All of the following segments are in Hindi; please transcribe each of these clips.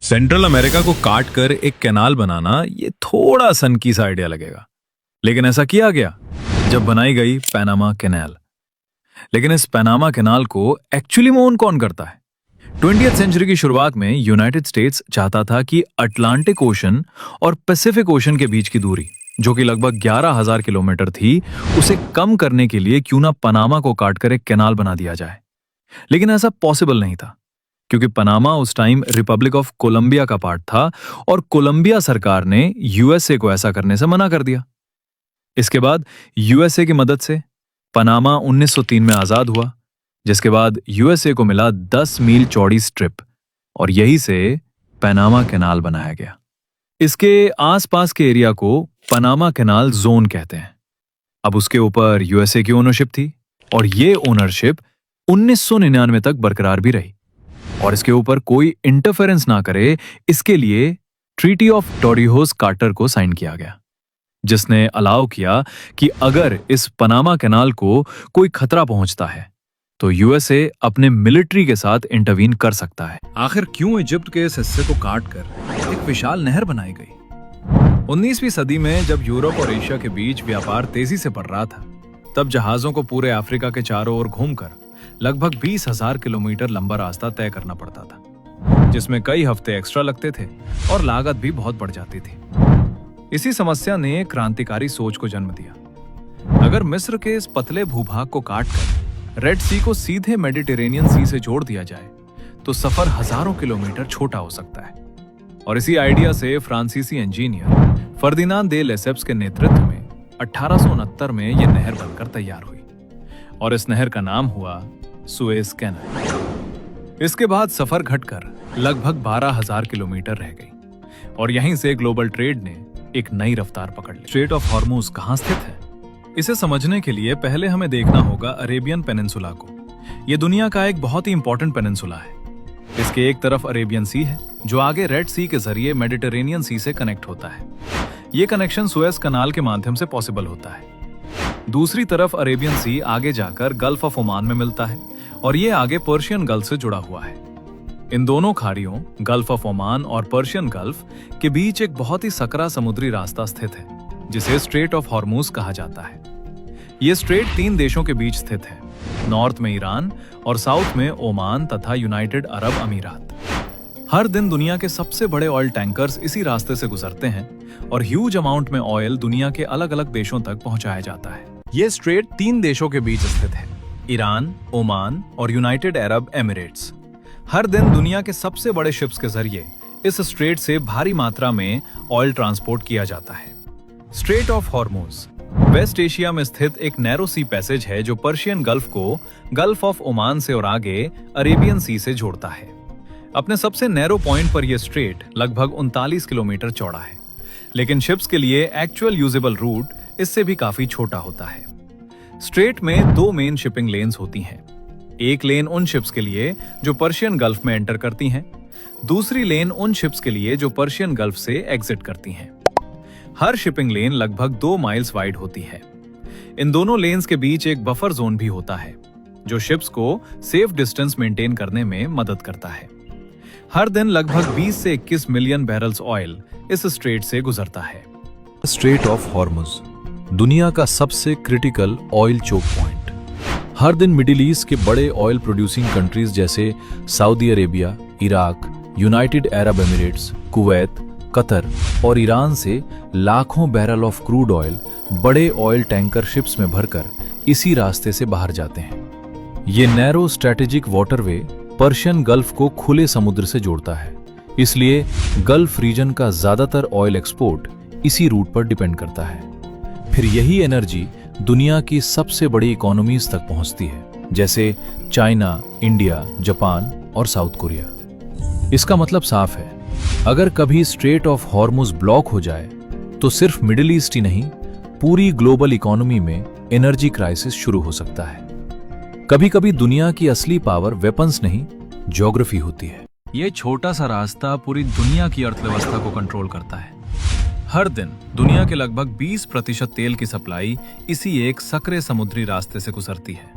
सेंट्रल अमेरिका को काट कर एक कैनाल बनाना ये थोड़ा सनकी सा आइडिया लगेगा, लेकिन ऐसा किया गया जब बनाई गई पैनामा कैनाल। लेकिन इस पैनामा कैनाल को एक्चुअली में ओन कौन करता है? 20वीं सेंचुरी की शुरुआत में यूनाइटेड स्टेट्स चाहता था कि अटलांटिक ओशन और पैसिफिक ओशन के बीच की दूरी, जो कि लगभग 11,000 किलोमीटर थी, उसे कम करने के लिए क्यों ना पनामा को काटकर एक कैनाल बना दिया जाए। लेकिन ऐसा पॉसिबल नहीं था, क्योंकि पनामा उस टाइम रिपब्लिक ऑफ कोलंबिया का पार्ट था और कोलंबिया सरकार ने यूएसए को ऐसा करने से मना कर दिया। इसके बाद यूएसए की मदद से पनामा 1903 में आजाद हुआ, जिसके बाद यूएसए को मिला 10 मील चौड़ी स्ट्रिप और यही से पनामा कैनाल बनाया गया। इसके आसपास के एरिया को पनामा कैनाल जोन कहते हैं। अब उसके ऊपर यूएसए की ओनरशिप थी और ये ओनरशिप 1999 तक बरकरार भी रही और इसके ऊपर कोई इंटरफेरेंस ना करे, इसके लिए ट्रीटी ऑफ टोरिहोस कार्टर को साइन किया गया, जिसने अलाउ किया कि अगर इस पनामा कैनाल को कोई खतरा पहुंचता है तो यूएसए अपने मिलिट्री के साथ इंटरवीन कर सकता है। आखिर क्यों इजिप्ट के इस हिस्से को काटकर एक विशाल नहर बनाई गई? 19वीं सदी में जब यूरोप और एशिया के बीच व्यापार तेजी से बढ़ रहा था, तब जहाजों को पूरे अफ्रीका के चारों ओर घूमकर लगभग 20,000 किलोमीटर लंबा रास्ता तय करना पड़ता था, जिसमें कई हफ्ते एक्स्ट्रा लगते थे और लागत भी बहुत बढ़ जाती थी। इसी समस्या ने क्रांतिकारी सोच को जन्म दिया। अगर मिस्र के इस पतले भूभाग को काटकर रेड सी को सीधे मेडिटेरेनियन सी से जोड़ दिया जाए तो सफर हजारों किलोमीटर छोटा हो सकता है। और इसी आइडिया से फ्रांसीसी इंजीनियर फर्दिनांद दे लेसेप्स के नेतृत्व में 1869 में यह नहर बनकर तैयार हुई और इस नहर का नाम हुआ सुएज कैनाल। इसके बाद सफर घटकर लगभग 12,000 किलोमीटर रह गई और यहीं से ग्लोबल ट्रेड ने एक नई रफ्तार पकड़ ली। स्ट्रेट ऑफ हॉर्मुज कहां स्थित है? इसे समझने के लिए पहले हमें देखना होगा अरेबियन पेनिनसुला को। यह दुनिया का एक बहुत ही इंपॉर्टेंट पेनिनसुला है। इसके एक तरफ अरेबियन सी है, जो आगे रेड सी के जरिए मेडिटेरेनियन सी से कनेक्ट होता है। यह कनेक्शन सुएज कैनाल के माध्यम से पॉसिबल होता है। दूसरी तरफ अरेबियन सी आगे जाकर गल्फ ऑफ ओमान में मिलता है और ये आगे पर्शियन गल्फ से जुड़ा हुआ है। इन दोनों खाड़ियों, गल्फ ऑफ ओमान और पर्शियन गल्फ के बीच एक बहुत ही सकरा समुद्री रास्ता स्थित है, जिसे स्ट्रेट ऑफ हॉर्मुज कहा जाता है। ये स्ट्रेट 3 देशों के बीच स्थित है, नॉर्थ में ईरान और साउथ में ओमान तथा यूनाइटेड अरब अमीरात। हर दिन दुनिया के सबसे बड़े ऑयल टैंकर्स इसी रास्ते से गुजरते हैं और ह्यूज अमाउंट में ऑयल दुनिया के अलग अलग देशों तक पहुंचाया जाता है। ये स्ट्रेट 3 देशों के बीच स्थित है, ईरान, ओमान और यूनाइटेड अरब एमिरेट्स। हर दिन दुनिया के सबसे बड़े शिप्स के जरिए इस स्ट्रेट से भारी मात्रा में ऑयल ट्रांसपोर्ट किया जाता है। Strait of Hormuz West Asia में स्थित एक नैरो सी पैसेज है, जो पर्शियन गल्फ को गल्फ ऑफ ओमान से और आगे अरेबियन सी से जोड़ता है। अपने सबसे नैरो पॉइंट पर यह स्ट्रेट लगभग 39 किलोमीटर चौड़ा है, लेकिन शिप्स के लिए एक्चुअल यूजेबल रूट इससे भी काफी छोटा होता है। स्ट्रेट में 2 मेन शिपिंग लेन्स होती हैं। एक लेन उन शिप्स के लिए जो पर्शियन गल्फ में एंटर करती हैं, दूसरी लेन उन शिप्स के लिए जो पर्शियन गल्फ से एग्जिट करती हैं। हर शिपिंग लेन लगभग 2 माइल्स वाइड होती है। इन दोनों लेन्स के बीच एक बफर जोन भी होता है, जो शिप्स को सेफ डिस्टेंस मेंटेन करने में मदद करता है। हर दिन लगभग 20 से 21 मिलियन बैरल्स ऑयल इस स्ट्रेट से गुजरता है। स्ट्रेट ऑफ हॉर्मुज दुनिया का सबसे क्रिटिकल ऑयल चोक पॉइंट। हर दिन मिडिल ईस्ट के बड़े ऑयल प्रोड्यूसिंग कंट्रीज जैसे Saudi Arabia, Iraq, United Arab Emirates, Kuwait, Qatar और ईरान से लाखों बैरल ऑफ क्रूड ऑयल बड़े ऑयल टैंकर शिप्स में भरकर इसी रास्ते से बाहर जाते हैं। ये narrow strategic waterway Persian Gulf को खुले समुद्र से जोड़ता है, इसलिए गल्फ रीजन का ज्यादातर ऑयल एक्सपोर्ट इसी रूट पर डिपेंड करता है। फिर यही एनर्जी दुनिया की सबसे बड़ी इकोनॉमीज तक पहुंचती है, जैसे चाइना, इंडिया, जापान और साउथ कोरिया। इसका मतलब साफ है, अगर कभी स्ट्रेट ऑफ हॉर्मुज ब्लॉक हो जाए तो सिर्फ मिडिल ईस्ट ही नहीं, पूरी ग्लोबल इकोनॉमी में एनर्जी क्राइसिस शुरू हो सकता है। कभी कभी दुनिया की असली पावर वेपन्स नहीं, ज्योग्राफी होती है। ये छोटा सा रास्ता पूरी दुनिया की अर्थव्यवस्था को कंट्रोल करता है। हर दिन दुनिया के लगभग 20% तेल की सप्लाई इसी एक सकरे समुद्री रास्ते से गुजरती है।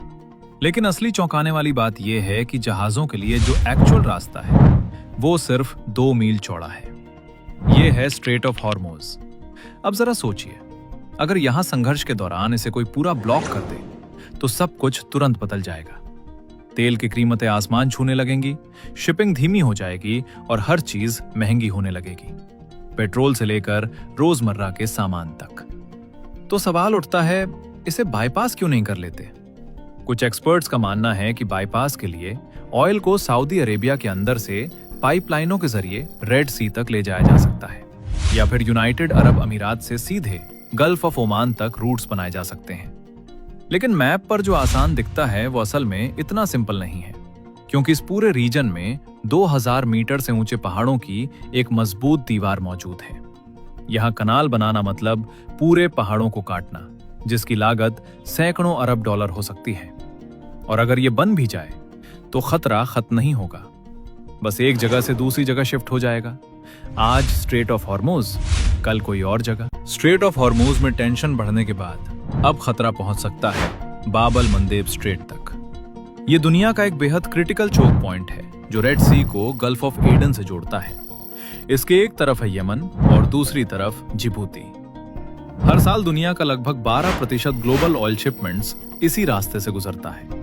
लेकिन असली चौंकाने वाली बात यह है कि जहाजों के लिए जो एक्चुअल रास्ता है वो सिर्फ 2 मील चौड़ा है। ये है स्ट्रेट ऑफ हॉर्मोज। अब जरा सोचिए, अगर यहां संघर्ष के दौरान इसे कोई पूरा ब्लॉक कर दे तो सब कुछ तुरंत बदल जाएगा। तेल की कीमतें आसमान छूने लगेंगी, शिपिंग धीमी हो जाएगी और हर चीज महंगी होने लगेगी, पेट्रोल से लेकर रोजमर्रा के सामान तक। तो सवाल उठता है, इसे बाईपास क्यों नहीं कर लेते? कुछ एक्सपर्ट्स का मानना है कि बाईपास के लिए ऑयल को सऊदी अरेबिया के अंदर से पाइपलाइनों के जरिए रेड सी तक ले जाया जा सकता है, या फिर यूनाइटेड अरब अमीरात से सीधे गल्फ ऑफ ओमान तक रूट्स बनाए जा सकते हैं। लेकिन मैप पर जो आसान दिखता है वो असल में इतना सिंपल नहीं है, क्योंकि इस पूरे रीजन में 2000 मीटर से ऊंचे पहाड़ों की एक मजबूत दीवार मौजूद है। यहाँ कनाल बनाना मतलब पूरे पहाड़ों को काटना, जिसकी लागत सैकड़ों अरब डॉलर हो सकती है। और अगर ये बन भी जाए तो खतरा खत्म नहीं होगा, बस एक जगह से दूसरी जगह शिफ्ट हो जाएगा। आज स्ट्रेट ऑफ हॉर्मोज, कल कोई और जगह। स्ट्रेट ऑफ हॉर्मोज में टेंशन बढ़ने के बाद अब खतरा पहुंच सकता है बाब अल मंदेब स्ट्रेट तक। ये दुनिया का एक बेहद क्रिटिकल चोक पॉइंट है जो रेड सी को गल्फ ऑफ एडन से जोड़ता है। इसके एक तरफ है यमन और दूसरी तरफ जिबूती। हर साल दुनिया का लगभग 12% ग्लोबल ऑयल शिपमेंट्स इसी रास्ते से गुजरता है।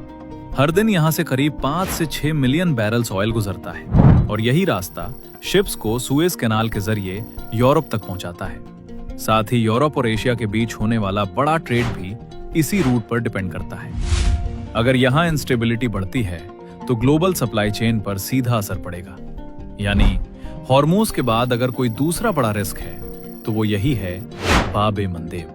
हर दिन यहां से करीब 5 से 6 मिलियन बैरल्स ऑयल गुजरता है और यही रास्ता शिप्स को सुएज कैनाल के जरिए यूरोप तक पहुंचाता है। साथ ही यूरोप और एशिया के बीच होने वाला बड़ा ट्रेड भी इसी रूट पर डिपेंड करता है। अगर यहां इंस्टेबिलिटी बढ़ती है तो ग्लोबल सप्लाई चेन पर सीधा असर पड़ेगा। यानी हॉर्मोज के बाद अगर कोई दूसरा बड़ा रिस्क है तो वो यही है बाब ए मंदेब।